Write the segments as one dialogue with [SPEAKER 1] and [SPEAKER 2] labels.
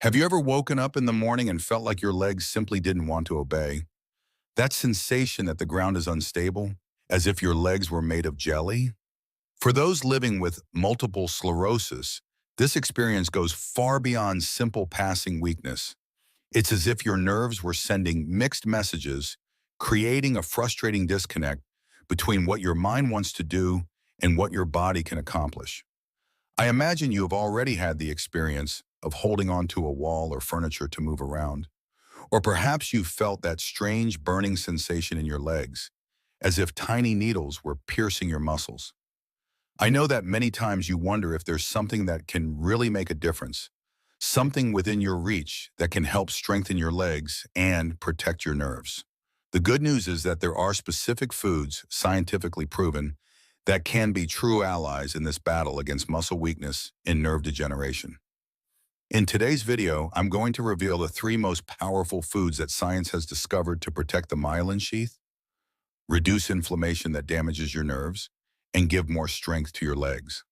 [SPEAKER 1] Have you ever woken up in the morning and felt like your legs simply didn't want to obey? That sensation that the ground is unstable, as if your legs were made of jelly? For those living with multiple sclerosis, this experience goes far beyond simple passing weakness. It's as if your nerves were sending mixed messages, creating a frustrating disconnect between what your mind wants to do and what your body can accomplish. I imagine you have already had the experience of holding onto a wall or furniture to move around. Or perhaps you felt that strange burning sensation in your legs, as if tiny needles were piercing your muscles. I know that many times you wonder if there's something that can really make a difference, something within your reach that can help strengthen your legs and protect your nerves. The good news is that there are specific foods, scientifically proven, that can be true allies in this battle against muscle weakness and nerve degeneration. In today's video, I'm going to reveal the three most powerful foods that science has discovered to protect the myelin sheath, reduce inflammation that damages your nerves, and give more strength to your legs.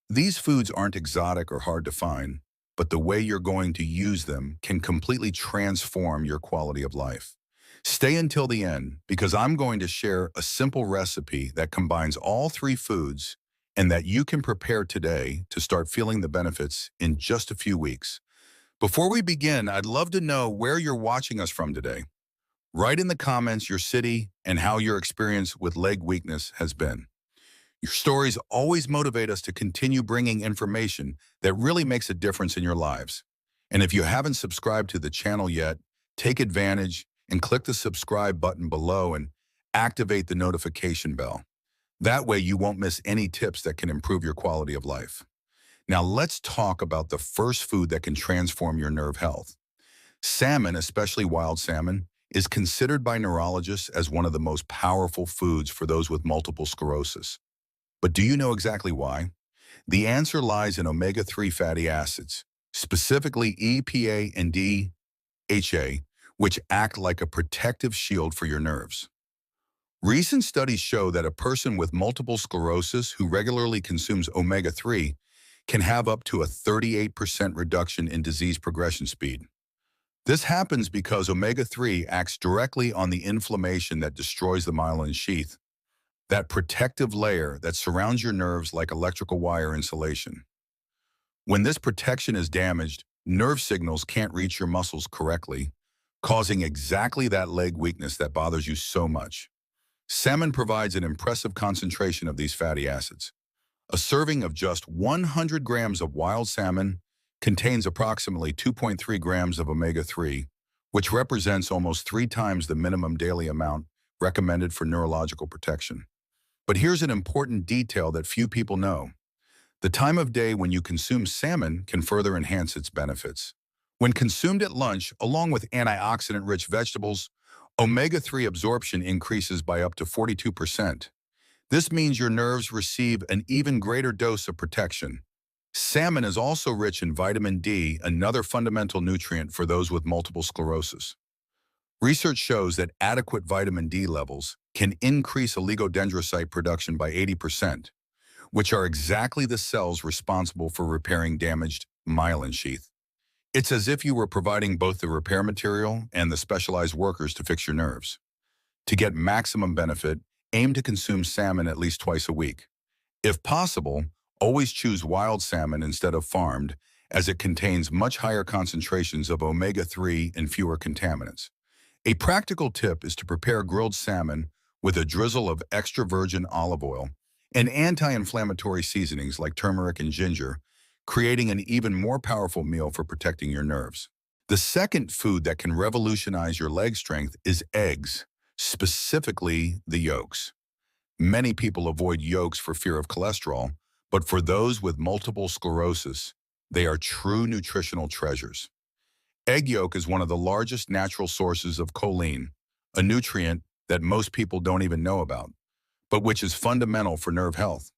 [SPEAKER 1] These foods aren't exotic or hard to find, but the way you're going to use them can completely transform your quality of life. Stay until the end because I'm going to share a simple recipe that combines all three foods and that you can prepare today to start feeling the benefits in just a few weeks. Before we begin, I'd love to know where you're watching us from today. Write in the comments your city and how your experience with leg weakness has been. Your stories always motivate us to continue bringing information that really makes a difference in your lives. And if you haven't subscribed to the channel yet, take advantage and click the subscribe button below and activate the notification bell. That way you won't miss any tips that can improve your quality of life. Now let's talk about the first food that can transform your nerve health. Salmon, especially wild salmon, is considered by neurologists as one of the most powerful foods for those with multiple sclerosis. But do you know exactly why? The answer lies in omega-3 fatty acids, specifically EPA and DHA, which act like a protective shield for your nerves. Recent studies show that a person with multiple sclerosis who regularly consumes omega-3 can have up to a 38% reduction in disease progression speed. This happens because omega-3 acts directly on the inflammation that destroys the myelin sheath, that protective layer that surrounds your nerves like electrical wire insulation. When this protection is damaged, nerve signals can't reach your muscles correctly, causing exactly that leg weakness that bothers you so much. Salmon provides an impressive concentration of these fatty acids. A serving of just 100 grams of wild salmon contains approximately 2.3 grams of omega-3, which represents almost 3 times the minimum daily amount recommended for neurological protection. But here's an important detail that few people know. The time of day when you consume salmon can further enhance its benefits. When consumed at lunch, along with antioxidant-rich vegetables, omega-3 absorption increases by up to 42%. This means your nerves receive an even greater dose of protection. Salmon is also rich in vitamin D, another fundamental nutrient for those with multiple sclerosis. Research shows that adequate vitamin D levels can increase oligodendrocyte production by 80%, which are exactly the cells responsible for repairing damaged myelin sheath. It's as if you were providing both the repair material and the specialized workers to fix your nerves. To get maximum benefit, aim to consume salmon at least twice a week. If possible, always choose wild salmon instead of farmed, as it contains much higher concentrations of omega-3 and fewer contaminants. A practical tip is to prepare grilled salmon with a drizzle of extra virgin olive oil and anti-inflammatory seasonings like turmeric and ginger, creating an even more powerful meal for protecting your nerves. The second food that can revolutionize your leg strength is eggs, specifically the yolks. Many people avoid yolks for fear of cholesterol, but for those with multiple sclerosis, they are true nutritional treasures. Egg yolk is one of the largest natural sources of choline, a nutrient that most people don't even know about, but which is fundamental for nerve health.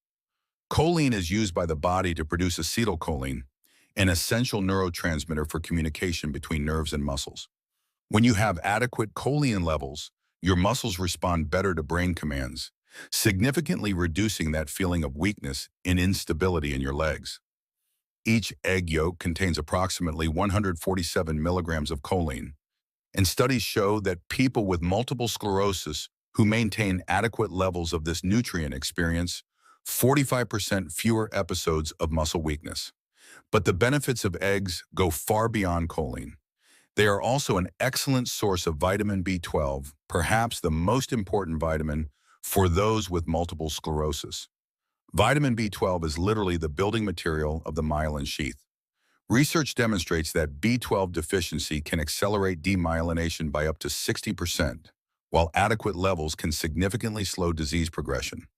[SPEAKER 1] Choline is used by the body to produce acetylcholine, an essential neurotransmitter for communication between nerves and muscles. When you have adequate choline levels, your muscles respond better to brain commands, significantly reducing that feeling of weakness and instability in your legs. each egg yolk contains approximately 147 milligrams of choline, and studies show that people with multiple sclerosis who maintain adequate levels of this nutrient experience 45% fewer episodes of muscle weakness. But the benefits of eggs go far beyond choline. They are also an excellent source of vitamin B12, perhaps the most important vitamin for those with multiple sclerosis. Vitamin B12 is literally the building material of the myelin sheath. Research demonstrates that B12 deficiency can accelerate demyelination by up to 60%, while adequate levels can significantly slow disease progression.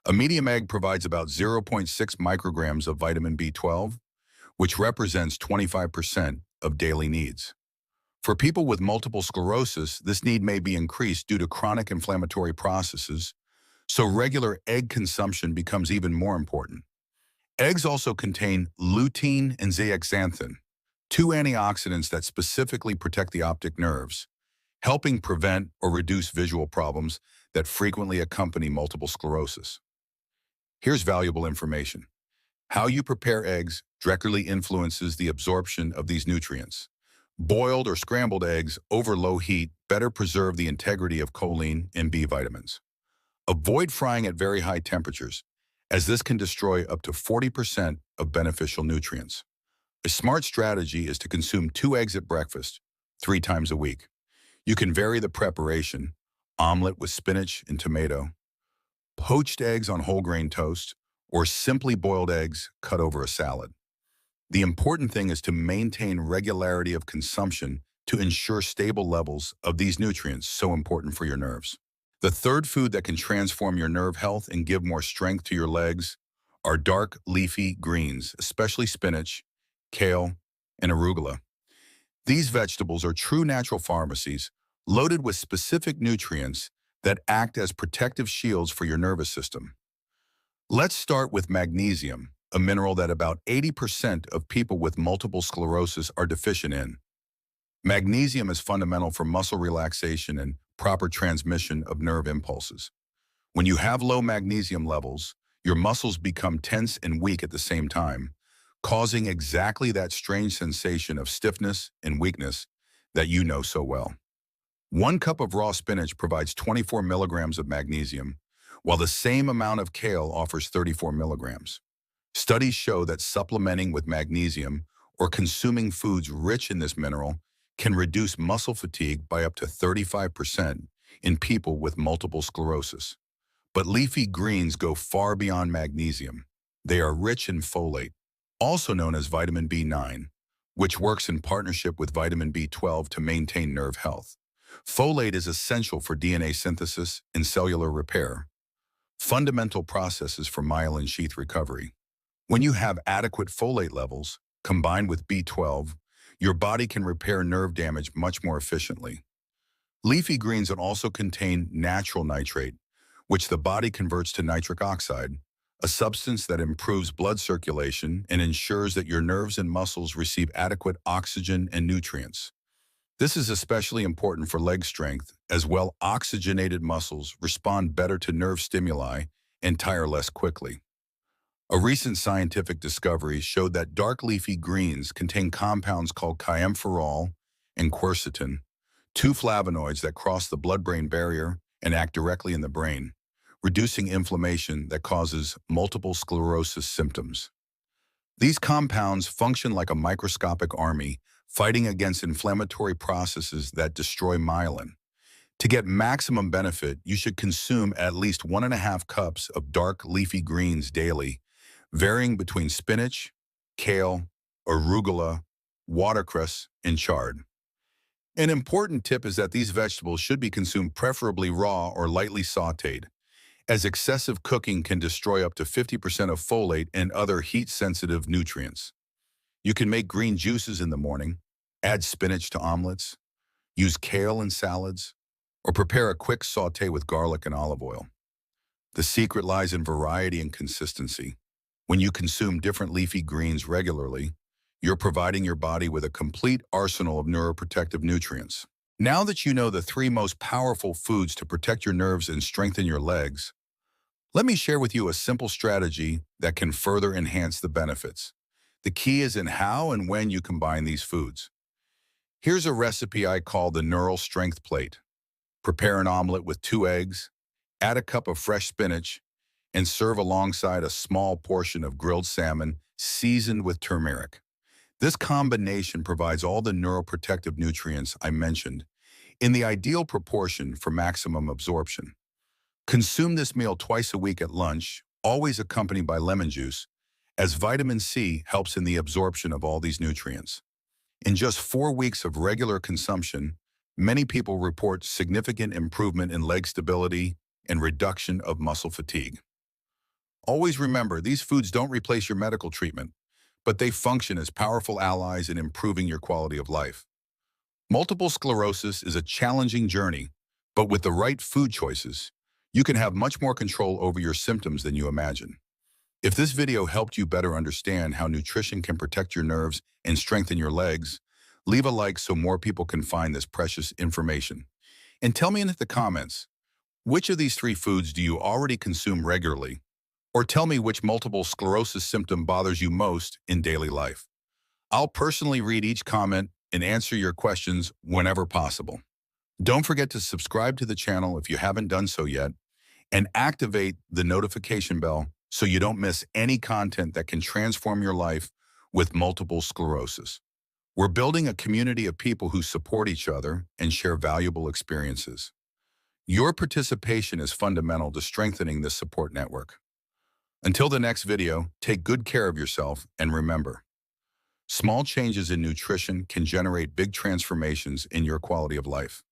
[SPEAKER 1] A medium egg provides about zero point 0.6 micrograms of vitamin B12, which represents 25% of daily needs. For people with multiple sclerosis, this need may be increased due to chronic inflammatory processes, so regular egg consumption becomes even more important. Eggs also contain lutein and zeaxanthin, two antioxidants that specifically protect the optic nerves, helping prevent or reduce visual problems that frequently accompany multiple sclerosis. Here's valuable information. How you prepare eggs directly influences the absorption of these nutrients. Boiled or scrambled eggs over low heat better preserve the integrity of choline and B vitamins. Avoid frying at very high temperatures, as this can destroy up to 40% of beneficial nutrients. A smart strategy is to consume 2 eggs at breakfast, 3 times a week. You can vary the preparation: omelet with spinach and tomato, poached eggs on whole grain toast, or simply boiled eggs cut over a salad. The important thing is to maintain regularity of consumption to ensure stable levels of these nutrients so important for your nerves. The third food that can transform your nerve health and give more strength to your legs are dark leafy greens, especially spinach, kale, and arugula. These vegetables are true natural pharmacies, loaded with specific nutrients that act as protective shields for your nervous system. Let's start with magnesium, a mineral that about 80% of people with multiple sclerosis are deficient in. Magnesium is fundamental for muscle relaxation and proper transmission of nerve impulses. When you have low magnesium levels, your muscles become tense and weak at the same time, causing exactly that strange sensation of stiffness and weakness that you know so well. 1 cup of raw spinach provides 24 milligrams of magnesium, while the same amount of kale offers 34 milligrams. Studies show that supplementing with magnesium or consuming foods rich in this mineral can reduce muscle fatigue by up to 35% in people with multiple sclerosis. But leafy greens go far beyond magnesium. They are rich in folate, also known as vitamin B9, which works in partnership with vitamin B12 to maintain nerve health. Folate is essential for DNA synthesis and cellular repair, fundamental processes for myelin sheath recovery. When you have adequate folate levels, combined with B12, your body can repair nerve damage much more efficiently. Leafy greens also contain natural nitrate, which the body converts to nitric oxide, a substance that improves blood circulation and ensures that your nerves and muscles receive adequate oxygen and nutrients. This is especially important for leg strength, as well-oxygenated muscles respond better to nerve stimuli and tire less quickly. A recent scientific discovery showed that dark leafy greens contain compounds called chiempherol and quercetin, 2 flavonoids that cross the blood-brain barrier and act directly in the brain, reducing inflammation that causes multiple sclerosis symptoms. These compounds function like a microscopic army, fighting against inflammatory processes that destroy myelin. To get maximum benefit, you should consume at least 1.5 cups of dark leafy greens daily, varying between spinach, kale, arugula, watercress, and chard. An important tip is that these vegetables should be consumed preferably raw or lightly sautéed, as excessive cooking can destroy up to 50% of folate and other heat-sensitive nutrients. You can make green juices in the morning, add spinach to omelets, use kale in salads, or prepare a quick sauté with garlic and olive oil. The secret lies in variety and consistency. When you consume different leafy greens regularly, you're providing your body with a complete arsenal of neuroprotective nutrients. Now that you know the 3 most powerful foods to protect your nerves and strengthen your legs, let me share with you a simple strategy that can further enhance the benefits. The key is in how and when you combine these foods. Here's a recipe I call the Neural Strength Plate. Prepare an omelet with 2 eggs, add a cup of fresh spinach, and serve alongside a small portion of grilled salmon seasoned with turmeric. This combination provides all the neuroprotective nutrients I mentioned in the ideal proportion for maximum absorption. Consume this meal twice a week at lunch, always accompanied by lemon juice, as vitamin C helps in the absorption of all these nutrients. In just 4 weeks of regular consumption, many people report significant improvement in leg stability and reduction of muscle fatigue. Always remember, these foods don't replace your medical treatment, but they function as powerful allies in improving your quality of life. Multiple sclerosis is a challenging journey, but with the right food choices, you can have much more control over your symptoms than you imagine. If this video helped you better understand how nutrition can protect your nerves and strengthen your legs, leave a like so more people can find this precious information. And tell me in the comments, which of these 3 foods do you already consume regularly? Or tell me which multiple sclerosis symptom bothers you most in daily life. I'll personally read each comment and answer your questions whenever possible. Don't forget to subscribe to the channel if you haven't done so yet, and activate the notification bell so you don't miss any content that can transform your life with multiple sclerosis. We're building a community of people who support each other and share valuable experiences. Your participation is fundamental to strengthening this support network. Until the next video, take good care of yourself and remember, small changes in nutrition can generate big transformations in your quality of life.